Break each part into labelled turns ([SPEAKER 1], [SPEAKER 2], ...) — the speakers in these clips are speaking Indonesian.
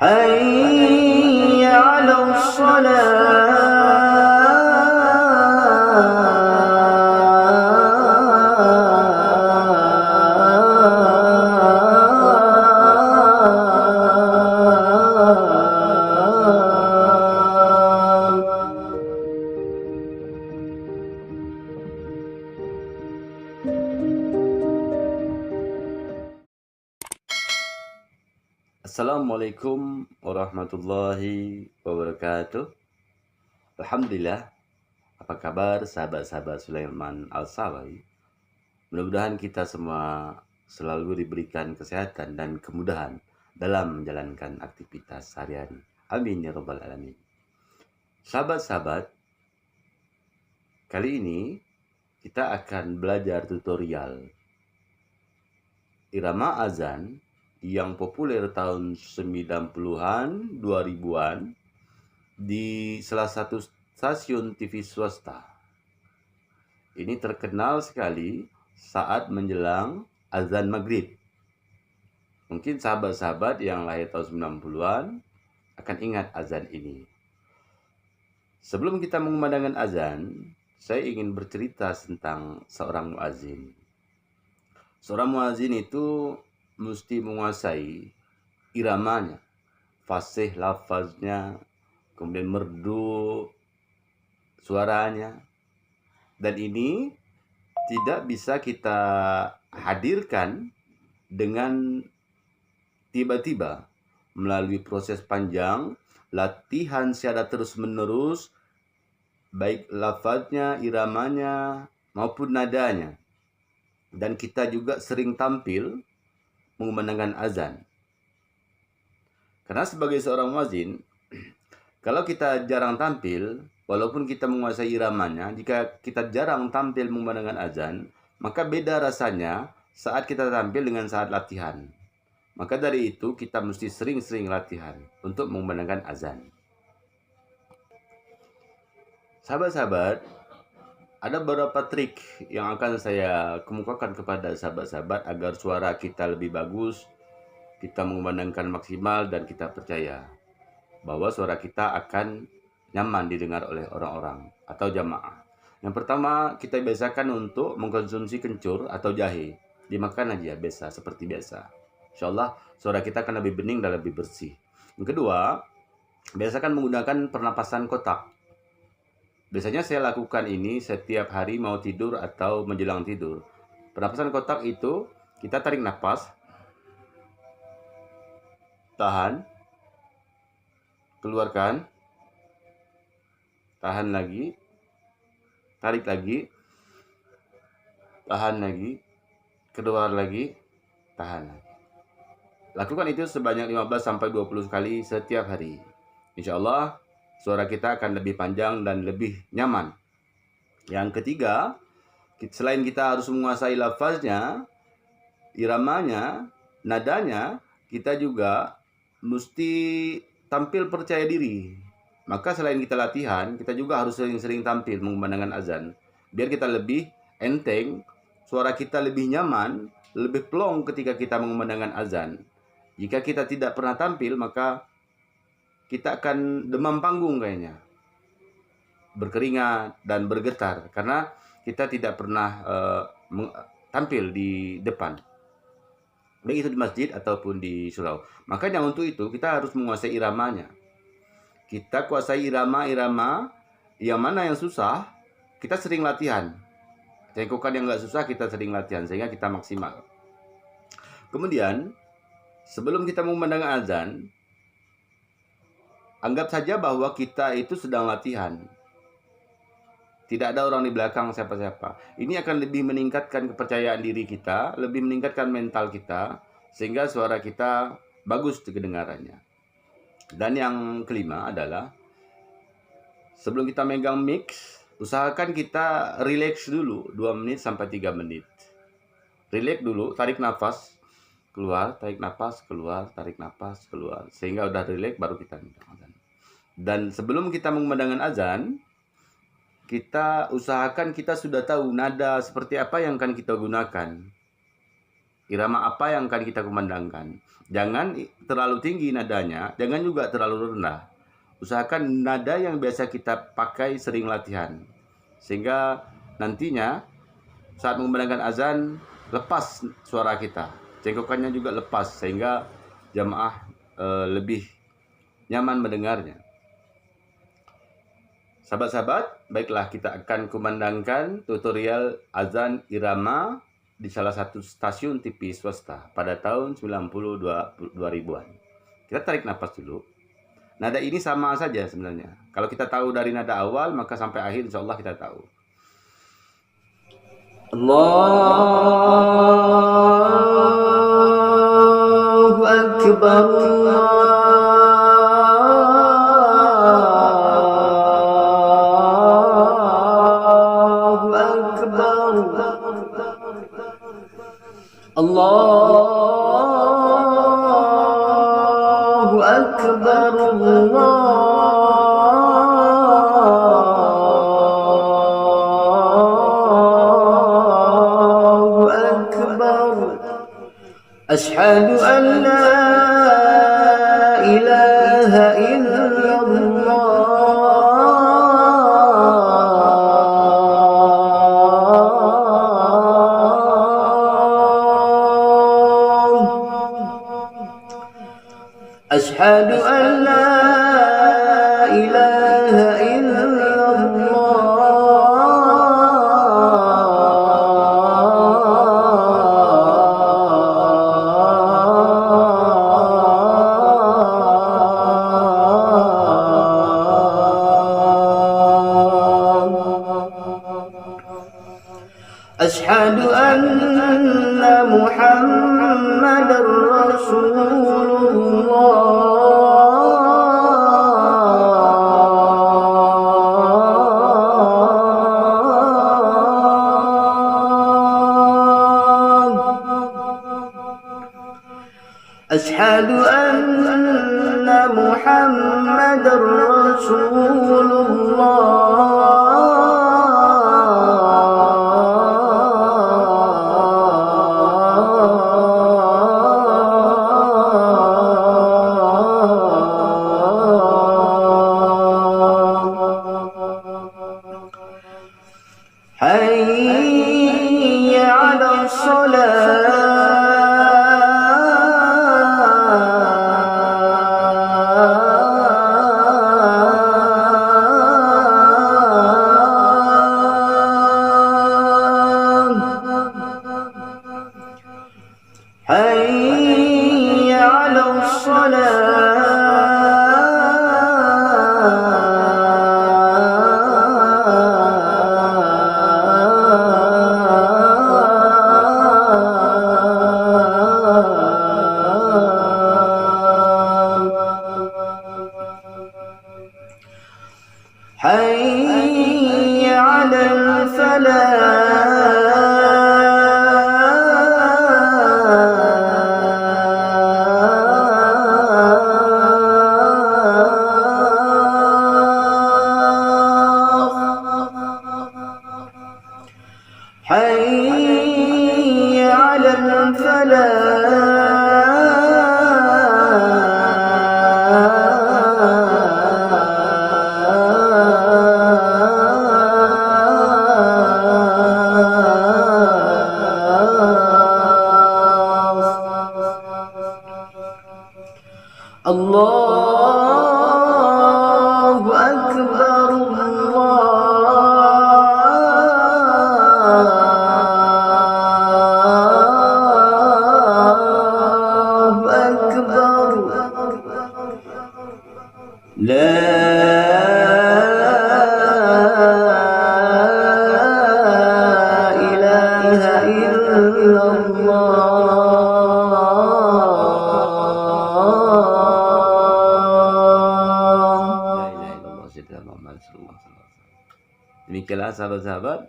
[SPEAKER 1] حي على الصلاة.
[SPEAKER 2] Assalamualaikum warahmatullahi wabarakatuh. Alhamdulillah, apa kabar sahabat-sahabat Sulaiman Al-Sawawi? Mudah-mudahan kita semua selalu diberikan kesehatan dan kemudahan dalam menjalankan aktivitas sehari-hari. Amin ya rabbal alamin. Sahabat-sahabat, kali ini kita akan belajar tutorial irama azan yang populer tahun 90-an, 2000-an di salah satu stasiun TV swasta. Ini terkenal sekali saat menjelang azan maghrib. Mungkin sahabat-sahabat yang lahir tahun 90-an akan ingat azan ini. Sebelum kita mengumandangkan azan, saya ingin bercerita tentang seorang muazin. Seorang muazin itu mesti menguasai iramanya, fasih lafaznya, kemudian merdu suaranya. Dan ini tidak bisa kita hadirkan dengan tiba-tiba, melalui proses panjang, latihan secara terus-menerus, baik lafaznya, iramanya, maupun nadanya. Dan kita juga sering tampil mengumandangkan azan. Karena sebagai seorang muazin, kalau kita jarang tampil, walaupun kita menguasai iramanya, jika kita jarang tampil mengumandangkan azan, maka beda rasanya saat kita tampil dengan saat latihan. Maka dari itu kita mesti sering-sering latihan untuk mengumandangkan azan. Sahabat-sahabat, ada beberapa trik yang akan saya kemukakan kepada sahabat-sahabat agar suara kita lebih bagus, kita mengumandangkan maksimal, dan kita percaya bahwa suara kita akan nyaman didengar oleh orang-orang atau jamaah. Yang pertama, kita biasakan untuk mengkonsumsi kencur atau jahe. Dimakan aja biasa, seperti biasa. Insya Allah suara kita akan lebih bening dan lebih bersih. Yang kedua, biasakan menggunakan pernapasan kotak. Biasanya saya lakukan ini setiap hari mau tidur atau menjelang tidur. Pernapasan kotak itu kita tarik nafas, tahan, keluarkan, tahan lagi, tarik lagi, tahan lagi, keluar lagi, tahan lagi. Lakukan itu sebanyak 15-20 kali setiap hari. Insya Allah suara kita akan lebih panjang dan lebih nyaman. Yang ketiga, selain kita harus menguasai lafaznya, iramanya, nadanya, kita juga mesti tampil percaya diri. Maka selain kita latihan, kita juga harus sering-sering tampil mengumandangkan azan. Biar kita lebih enteng, suara kita lebih nyaman, lebih plong ketika kita mengumandangkan azan. Jika kita tidak pernah tampil, maka kita akan demam panggung kayaknya, berkeringat dan bergetar, karena kita tidak pernah tampil di depan, baik itu di masjid ataupun di surau. Makanya untuk itu kita harus menguasai iramanya. Kita kuasai irama-irama yang mana yang susah, kita sering latihan. Cengkokan yang nggak susah kita sering latihan sehingga kita maksimal. Kemudian sebelum kita memandang azan, anggap saja bahwa kita itu sedang latihan. Tidak ada orang di belakang siapa-siapa. Ini akan lebih meningkatkan kepercayaan diri kita, lebih meningkatkan mental kita, sehingga suara kita bagus kedengarannya. Dan yang kelima adalah, sebelum kita megang mix, usahakan kita relax dulu 2 menit sampai 3 menit. Relax dulu, tarik nafas, keluar, tarik nafas, keluar, tarik nafas, keluar. Sehingga udah relax baru kita minta azan. Dan sebelum kita mengumandangkan azan, kita usahakan kita sudah tahu nada seperti apa yang akan kita gunakan. irama apa yang akan kita kumandangkan. Jangan terlalu tinggi nadanya, jangan juga terlalu rendah. Usahakan nada yang biasa kita pakai sering latihan. Sehingga nantinya saat mengumandangkan azan, lepas suara kita. Cengkokannya juga lepas, sehingga jamaah lebih nyaman mendengarnya. Sahabat-sahabat, baiklah kita akan kumandangkan tutorial azan irama di salah satu stasiun TV swasta pada tahun 2000-an. Kita tarik nafas dulu. Nada ini sama saja sebenarnya. Kalau kita tahu dari nada awal, maka sampai akhir insya Allah kita tahu.
[SPEAKER 1] Allahu Akbar. Allahu Akbar. Allahu Akbar. Ashhadu an la ilaha أشهد أن لا إله إلا أشهد أن محمدا رسول أشهد أن محمدا رسول حي على الصلاة حي على حي على الفلاح حي على الله أكبر. الله أكبر. لا إله إلا
[SPEAKER 2] Demikianlah sahabat-sahabat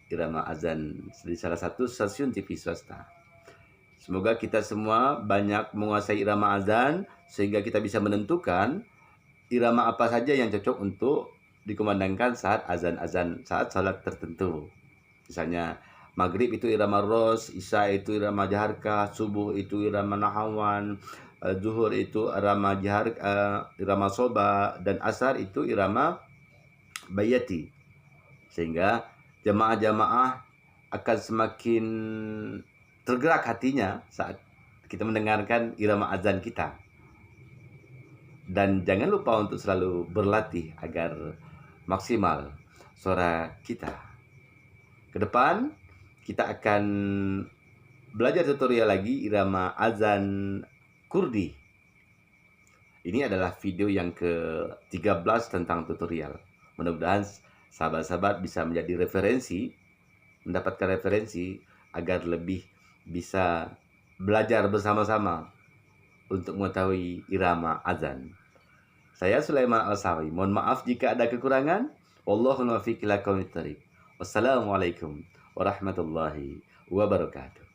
[SPEAKER 2] irama azan di salah satu stasiun TV swasta. Semoga kita semua banyak menguasai irama azan sehingga kita bisa menentukan irama apa saja yang cocok untuk dikumandangkan saat azan-azan, saat salat tertentu. Misalnya Maghrib itu irama ros, Isya itu irama jaharkah, subuh itu irama nahawan, zuhur itu irama irama soba, dan asar itu irama bayati. Sehingga jamaah-jamaah akan semakin tergerak hatinya saat kita mendengarkan irama azan kita. Dan jangan lupa untuk selalu berlatih agar maksimal suara kita. Ke depan kita akan belajar tutorial lagi irama azan Kurdi. Ini adalah video yang ke-13 tentang tutorial. Mudah-mudahan sahabat-sahabat bisa menjadi referensi, mendapatkan referensi agar lebih bisa belajar bersama-sama untuk mengetahui irama azan. Saya Sulaiman Al-Sawi. Mohon maaf jika ada kekurangan. Wallahu muwaffiq ila aqwamit thoriq. Wassalamualaikum warahmatullahi wabarakatuh.